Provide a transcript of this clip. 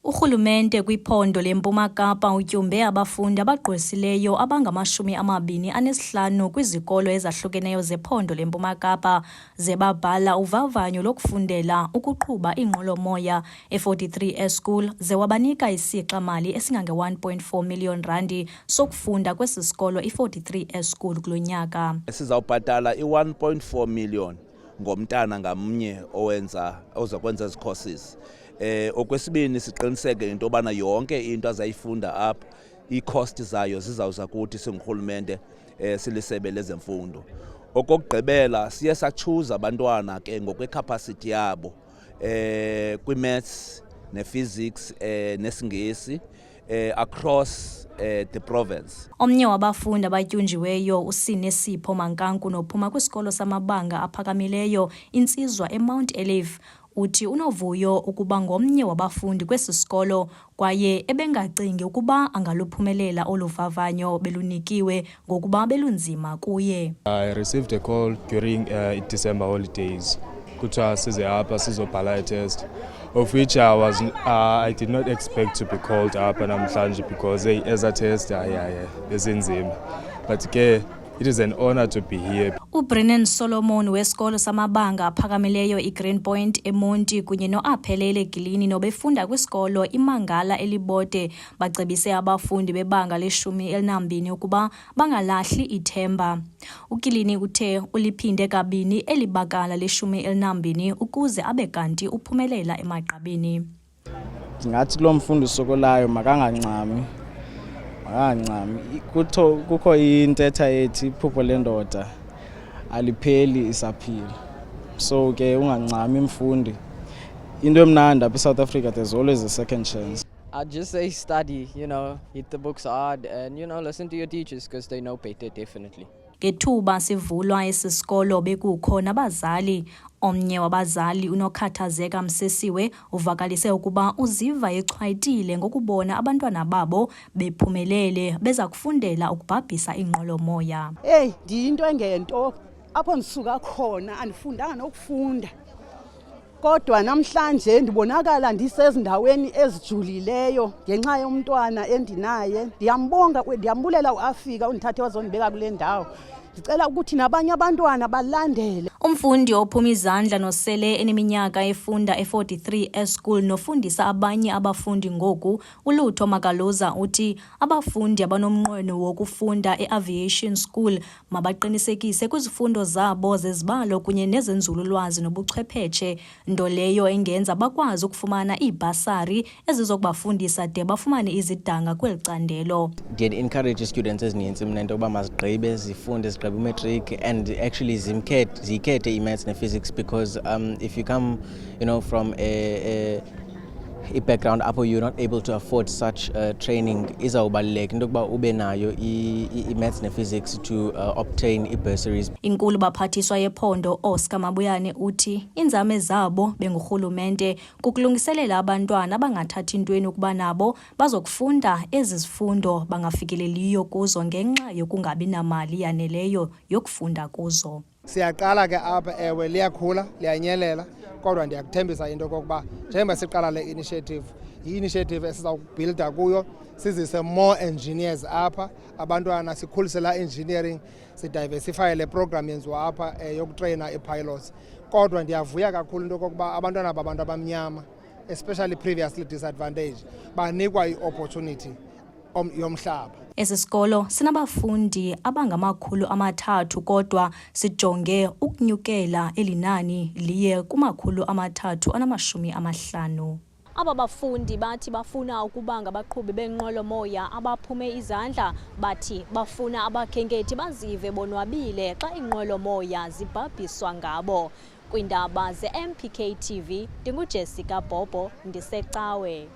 Urhulumente kwiphondo leMpuma Kapa utyumbe abafundi abagqwesileyo abangama-25 kwizikolo ezahlukeneyo zephondo leMpuma Kapa ze babhala uvavanyo lokufundela ukuqhuba iinqwelomoya e-43 e-school ze wabanika isixa-mali esingange-R1.4 million sokufunda kwesi sikolo i-43 e-school kulo nyaka. Sizawubhatala i-R1.4 million ngomntana ngamnye oza kwenza ezi courses. Okwesibini siqiniseke into yobana yonke into azayifunda apha i-cost zayo zizawuza kuthi singurhulumente silisebe lezemfundo. Okokugqibela siye sachuza abantwana ke ngokwecapacity yabo kwi-maths ne-physics nesingesi across the province. Omnye wabafundi abatyunjiweyo uSinesipho Mankanku nophuma kwisikolo samabanga aphakamileyo Insizwa eMount Olive uthi unovuyo ukuba ngomnye wabafundi kwesi sikolo kwaye ebengacingi ukuba angaluphumelela oluvavanyo belunikiwe ngokuba belunzima kuye. I received a call during December holidays. Kuthiwa size apha sizobhala i-test, of which I did not expect to be called up namhlanje because as a test bezinzima. But ke it is an honor to be here. uBrennan Solomon wesikolo samabanga aphakamileyo iGreen Point eMonti kunye noAphelele Gilini nobefunda kwisikolo iMangala Elibode bacebise abafundi bebanga le-12 ukuba bangalahli ithemba. uGilini uthe uliphinde kabini elibakala le-12 ukuze abe kanti uphumelela emagqabini. Ndingathi kulo mfundi usokolayo makangancami. Kukho intetha ethi iphupho lendoda alipheli isaphila. So ke ungancami mfundi. Into emnandi apha eSouth Africa, there's always a second chance. I'd just say study, hit the books hard and listen to your teachers because they know better definitely. Ngethuba sivulwa esi sikolo bekukho nabazali. Omnye wabazali uNokhathazeka Msesiwe uvakalise ukuba uziva echwayitile ngokubona abantwana babo bephumelele beza kufundela ukubhabhisa inqwelomoya. Ndiyinto engento apho ndisuka khona andifundanga nokufunda. Kodwa namhlanje ndibonakala ndisezindaweni ezijulileyo ngenxa yomntwana endinaye. Ndiyambulela uAfika undithathe wazondibeka kule ndawo. Ndicela ukuthi nabanye abantwana balandele. Umfundi ophuma izandla nosele eneminyaka efunda e-43 e-school nofundisa abanye abafundi ngoku uLutho Magaluza uthi abafundi abanomnqweno wokufunda e-aviation school mabaqinisekise kwizifundo zabo zezibalo kunye nezenzululwazi nobuchwephetshe, nto leyo engenza bakwazi ukufumana iibhasari ezizokubafundisa de bafumane izidanga kweli candelo. Did encourage students ezininzi mna into yokuba mazigqibe zifunde zigqibe umatric and actually zikhethe i-maths ne-physics because if you come from a background apho you're not able to afford such training izawubaluleka into yokuba ube nayo i-maths ne-physics to obtain i-bursaries. Inkulu baphathiswa yephondo Oscar Mabuyane uthi inzame zabo bengurhulumente kukulungiselela abantwana abangathathi ntweni ukuba nabo bazokufunda ezi zifundo bangafikeleliyo kuzo ngenxa yokungabi namali yaneleyo yokufunda kuzo. Siyaqala ke apha ewe liyakhula liyanyelela kodwa ndiyakuthembisa into kokuba njengoba siqala le initiative i-initiative esizawubuilda kuyo sizise more engineers apha abantwana sikhulisela engineering sidiversify le program yenziwa apha yokutraina i-pilots. Kodwa ndiyavuya kakhulu into kokuba abantwana babantu abamnyama especially previously disadvantaged banikwa i-opportunity yomhlaba. Esi sikolo sinabafundi abangama-300 kodwa sijonge ukunyukela elinani liye kuma-350. Aba bafundi bathi bafuna ukuba ngabaqhubi benqwelomoya abaphume izandla, bathi bafuna abakhenkethi bazive bonwabile xa inqwelomoya zibhabhiswa ngabo. Kwiindaba ze-MPK TV, ndinguJessica Bhobo, ndiseCawe.